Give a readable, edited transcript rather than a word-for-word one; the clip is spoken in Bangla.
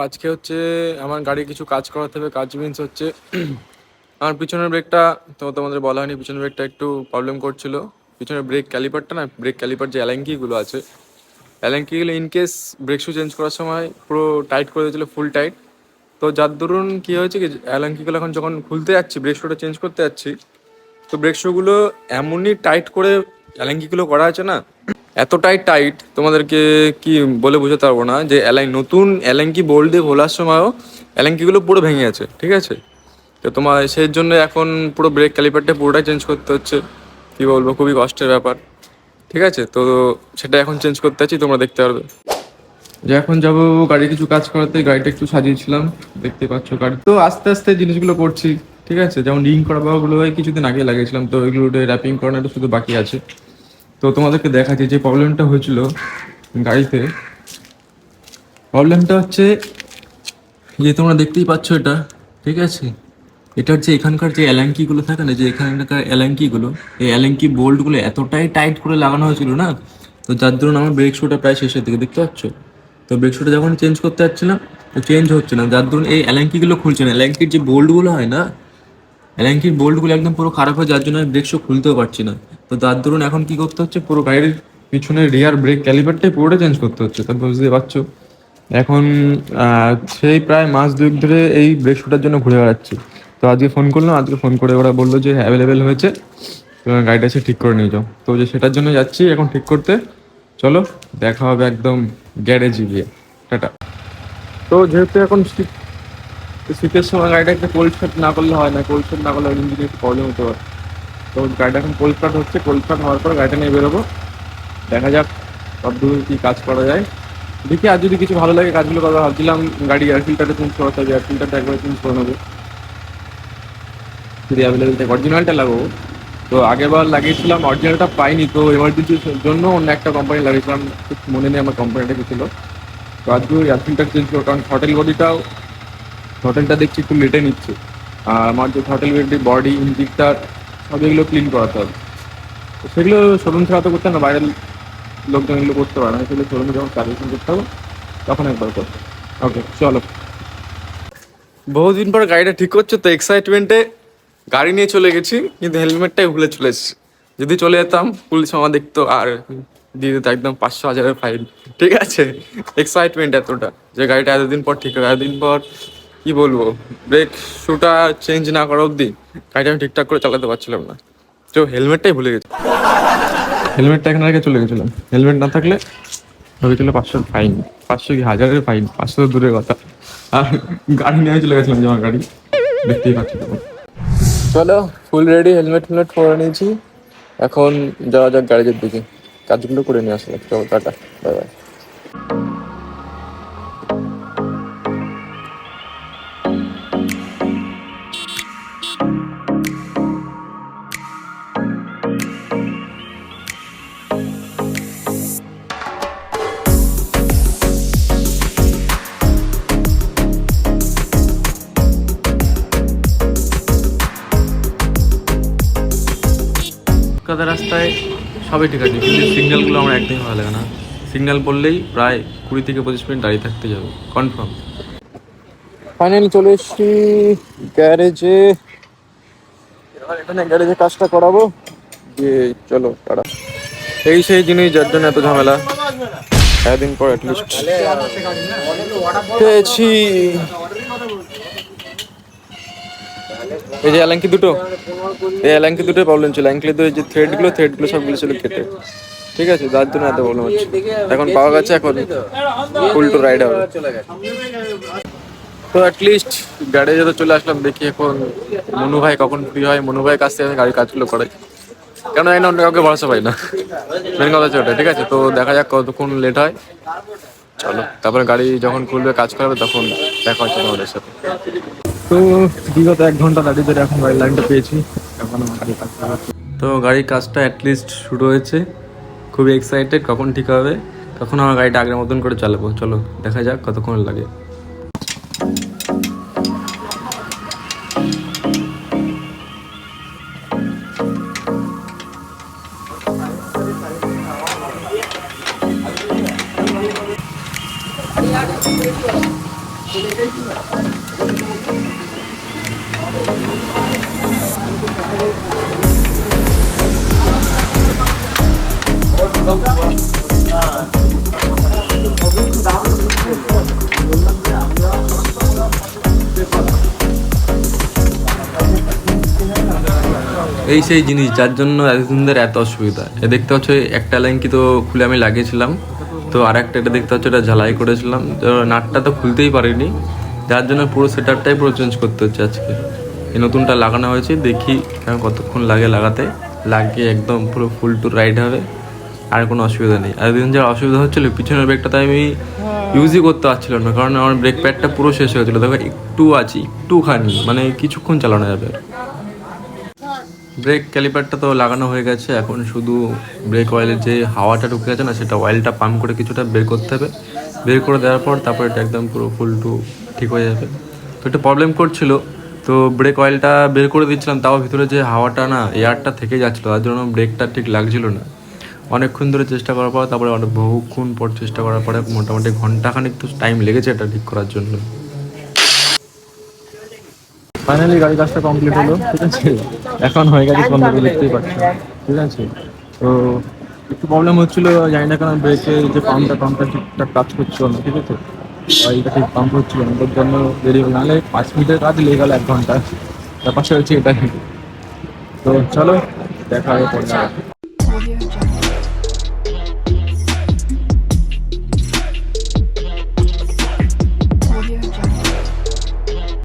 আজকে হচ্ছে আমার গাড়ি কিছু কাজ করাতে হবে। কাজ মিন্স হচ্ছে আমার পিছনের ব্রেকটা, তো তোমাদের বলা হয়নি, পিছনের ব্রেকটা একটু প্রবলেম করছিল। পিছনের ব্রেক ক্যালিপারটা না, ব্রেক ক্যালিপার যে অ্যালাঙ্কিগুলো আছে, অ্যালাঙ্কিগুলো ইনকেস ব্রেক শু চেঞ্জ করার সময় পুরো টাইট করে দিয়েছিলো, ফুল টাইট। তো যার দরুন কী হয়েছে কি, অ্যালাঙ্কিগুলো এখন যখন খুলতে যাচ্ছি, ব্রেক শুটা চেঞ্জ করতে যাচ্ছি, তো ব্রেক শুগুলো এমনই টাইট করে অ্যালাঙ্কিগুলো করা আছে না, এতটাই টাইট তোমাদেরকে কি বলে বোঝাতে পারবো না, যে নতুন অ্যালাঙ্কি বোল্ট দিয়ে খোলার সময়ও অ্যালাঙ্কিগুলো পুরো ভেঙে আছে, ঠিক আছে। তো তোমার সেই জন্য এখন পুরো ব্রেক ক্যালিপারটা পুরোটাই চেঞ্জ করতে হচ্ছে। কী বলবো, খুবই কষ্টের ব্যাপার, ঠিক আছে। তো সেটা এখন চেঞ্জ করতে আছি, তোমরা দেখতে পারবে। যে এখন যাবো গাড়ি কিছু কাজ করাতে, গাড়িটা একটু সাজিয়েছিলাম, দেখতে পাচ্ছ গাড়ি। তো আস্তে আস্তে জিনিসগুলো করছি, ঠিক আছে। যেমন রিং করা বাবাগুলো কিছুদিন আগে লাগিয়েছিলাম, তো ওইগুলো র্যাপিং করানোটা শুধু বাকি আছে। তো তোমাদেরকে দেখাচ্ছি যে প্রবলেমটা হয়েছিল গাড়িতে। প্রবলেমটা হচ্ছে যে তোমরা দেখতেই পাচ্ছ এটা, ঠিক আছে। এটার যে এখানকার যে অ্যালাঙ্কিগুলো থাকে না, যে এখানকার অ্যালাঙ্কিগুলো, এই অ্যালাঙ্কি বোল্টগুলো এতটাই টাইট করে লাগানো হয়েছিল না, তো যার দরুন আমার ব্রেক শুটা প্রায় শেষের দিকে, দেখতে পাচ্ছ। তো ব্রেক শুটা যখন চেঞ্জ করতে যাচ্ছিলাম, তো চেঞ্জ হচ্ছে না, যার দরুন এই অ্যালাঙ্কিগুলো খুলছে না। অ্যালাঙ্কির যে বোল্টগুলো হয় না, অ্যালাঙ্কির বোল্টগুলো একদম পুরো খারাপ হয়ে যার জন্য আমি ব্রেক শু খুলতেও পারছি না। তো তার দরুন এখন কি করতে হচ্ছে, পুরো গাড়ির পিছনের রিয়ার ব্রেক ক্যালিপারটাই পুরোটা চেঞ্জ করতে হচ্ছে। তা বুঝতে পারছো এখন সেই প্রায় মাস দুয়েক ধরে এই ব্রেক শুটার জন্য ঘুরে বেড়াচ্ছি। তো আজকে ফোন করলাম, আজকে ফোন করে ওরা বললো যে অ্যাভেলেবেল হয়েছে, গাড়িটা এসে ঠিক করে নিয়ে যাও। তো যে সেটার জন্য যাচ্ছি এখন ঠিক করতে। চলো দেখা হবে একদম গ্যারেজে গিয়ে। টাটা। তো যেহেতু এখন শীতের সময় গাড়িটা একটু কোল্ড স্টার্ট না করলে হয় না, কোল্ড স্টার্ট না করলে ইঞ্জিনে একটু প্রবলেম হতে পারে। তো গাড়িটা এখন কোল্ড স্টার্ট হচ্ছে, কোল্ড স্টার্ট হওয়ার পর গাড়িটা নিয়ে বেরোবো। দেখা যাক কতদূর কী কাজ করা যায়, দেখি। আর যদি কিছু ভালো লাগে কাজগুলো করা, ভাবছিলাম গাড়ি এয়ার ফিল্টারটা চেঞ্জ করাতে হবে, এয়ার ফিল্টারটা একবার চেঞ্জ করে নেবো যদি অ্যাভেলেবেল থাকে। অরিজিনালটা লাগাবো। তো আগেরবার লাগিয়েছিলাম, অরিজিনালটা পাইনি, তো এমার্জেন্সির জন্য অন্য একটা কোম্পানি লাগিয়েছিলাম, ঠিক মনে নেই আমার কোম্পানিটা কি ছিল। তো আজকে এয়ার ফিল্টার চেঞ্জ করবো, কারণ থ্রটেল বডিটাও, থ্রটেলটা দেখছি একটু লেটে নিচ্ছে। আর আমার যে থ্রটেল বডি, ইঞ্জিনটা, সব এগুলো ক্লিন করাতে হবে। তো সেগুলো শোরুম ছাড়া তো করতে হবে না, বাইরের লোকজন এগুলো করতে পারে না, সেগুলো শোরুমে যখন সার্ভিসিং করতে হবে তখন একবার করতে। ওকে চলো। বহুদিন পর গাড়িটা ঠিক করছে, তো এক্সাইটমেন্টে গাড়ি নিয়ে চলে গেছি, কিন্তু হেলমেটটাই ভুলে চলে এসেছি। যদি চলে যেতাম, পুলিশ আমার দেখতো আর দিয়ে দিত একদম 500,000-এর ফাইন, ঠিক আছে। এক্সাইটমেন্ট এতটা যে গাড়িটা এতদিন পর ঠিক হবে। এতদিন পর কি বলবো, ব্রেক শুটা চেঞ্জ না করা অবধি গাড়িটা আমি ঠিকঠাক করে চালাতে পারছিলাম না। তো হেলমেটটাই ভুলে গেছি, হেলমেটটা এখানে রেখে চলে গেছিলাম। হেলমেট না থাকলে হয়েছিল 500 ফাইন, 500 কি 1000-এর ফাইন, 500 তো দূরের কথা। আর গাড়ি নিয়ে চলে গেছিলাম, যে আমার গাড়ি দেখতেই পাচ্ছি তখন। চলো ফুল রেডি, হেলমেট ফেলমেট পরে নিয়েছি, এখন যাওয়া যাক গ্যারেজের দিকে, কাজগুলো করে নিয়ে আসলে। চলো টাটা, বাই বাই। কলকাতা রাস্তায় সবই ঠিক আছে, কিন্তু সিগন্যালগুলো আমার একদমই ভালো লাগে না। সিগন্যাল বললেই প্রায় 20 থেকে 25 মিনিট দাঁড়িয়ে থাকতে যাবে কনফার্ম। ফাইনালি চলে এসেছি গ্যারেজে, এবার এখানে গ্যারেজে কাজটা করাবো দিয়ে চলো টাটা। এই সেই জিনিস যার জন্য এত ঝামেলা, একদিন পর অ্যাটলিস্ট পেয়েছি। এই যে অ্যালাঙ্কি দুটো, এই অ্যালাঙ্কি দুটোই প্রবলেম ছিল। অ্যাঙ্কেলের যে থ্রেডগুলো সবগুলো ছিল কেটে, ঠিক আছে, যার জন্য এত প্রবলেম হচ্ছে। এখন পাওয়া গেছে, এখন উল্টো রাইড হবে। তো অ্যাটলিস্ট গ্যারেজে তো চলে আসলাম, দেখি এখন মনু ভাই কখন ফ্রি হয়। মনু ভাইয়ের কাছ থেকে আমি গাড়ির কাজগুলো করাই, কেন জানি না অন্য কাউকে ভরসা পাই না, মেন কথা হচ্ছে ওটা, ঠিক আছে। তো দেখা যাক কতক্ষণ লেট হয়, চলো। তারপরে গাড়ি যখন খুলবে, কাজ করাবে, তখন দেখা হচ্ছে তোমাদের সাথে। তো বিগত 1 ঘন্টা দাঁড়িয়ে ধরে এখন গাড়ির লাইনটা পেয়েছি, এখন আমার গাড়ির কাজ করা হচ্ছে। তো গাড়ির কাজটা অ্যাটলিস্ট শুরু হয়েছে, খুবই এক্সাইটেড কখন ঠিক হবে, তখন আমার গাড়িটা আগের মতন করে চালাবো। চলো দেখা যাক কতক্ষণ লাগে। এই সেই জিনিস যার জন্য এতদিন ধরে এত অসুবিধা। এ দেখতে হচ্ছে একটা ল্যাঙ্কি তো খুলে আমি লাগিয়েছিলাম, তো আর একটা এটা দেখতে হচ্ছে এটা ঝালাই করেছিলাম, তো নাটটা তো খুলতেই পারিনি, যার জন্য পুরো সেট আপটাই পুরো চেঞ্জ করতে হচ্ছে আজকে। এই নতুনটা লাগানো হয়েছে, দেখি কতক্ষণ লাগে লাগাতে, লাগিয়ে একদম পুরো ফুল টু রাইড হবে, আর কোনো অসুবিধা নেই। আর এতদিন যা অসুবিধা হচ্ছিলো পিছনের ব্রেকটা তাই আমি ইউজই করতে পারছিলাম না, কারণ আমার ব্রেক প্যাডটা পুরো শেষ হয়ে গেছিলো। দেখো একটু আছি, একটুখানি, মানে কিছুক্ষণ চালানো যাবে। ব্রেক ক্যালিপারটা তো লাগানো হয়ে গেছে, এখন শুধু ব্রেক অয়েলের যে হাওয়াটা ঢুকে গেছে না, সেটা অয়েলটা পাম্প করে কিছুটা বের করতে হবে। বের করে দেওয়ার পর তারপর এটা একদম পুরো ফুল টু ঠিক হয়ে যাবে। তো একটা প্রবলেম করছিল, তো ব্রেক অয়েলটা বের করে দিচ্ছিলাম, তাও ভিতরে যে হাওয়াটা না, এয়ারটা থেকে যাচ্ছিলো, তার জন্য ব্রেকটা ঠিক লাগছিল না। অনেকক্ষণ ধরে চেষ্টা করার পর, তারপরে বহুক্ষণ পর চেষ্টা করার পরে মোটামুটি ঘন্টাখানিক তো টাইম লেগেছে এটা ঠিক করার জন্য। ফাইনালি গাড়ি কাজটা কমপ্লিট হলো, ঠিক আছে। এখন হয়ে গেছে সুন্দর, দেখতেই পাচ্ছি, ঠিক আছে। তো একটু প্রবলেম হচ্ছিলো, জানি না কেন ব্রেকের যে পাম্পটা ঠিকঠাক কাজ করছিল না, ঠিক আছে। অয়েলটা ঠিক পাম্প হচ্ছিল না, ওটার জন্য দেরি হলো, নাহলে 5 মিনিটের কাজ লেগে গেল 1 ঘন্টা। ব্যাপারটা হচ্ছে এটাই। তো চলো দেখা হবে পরে।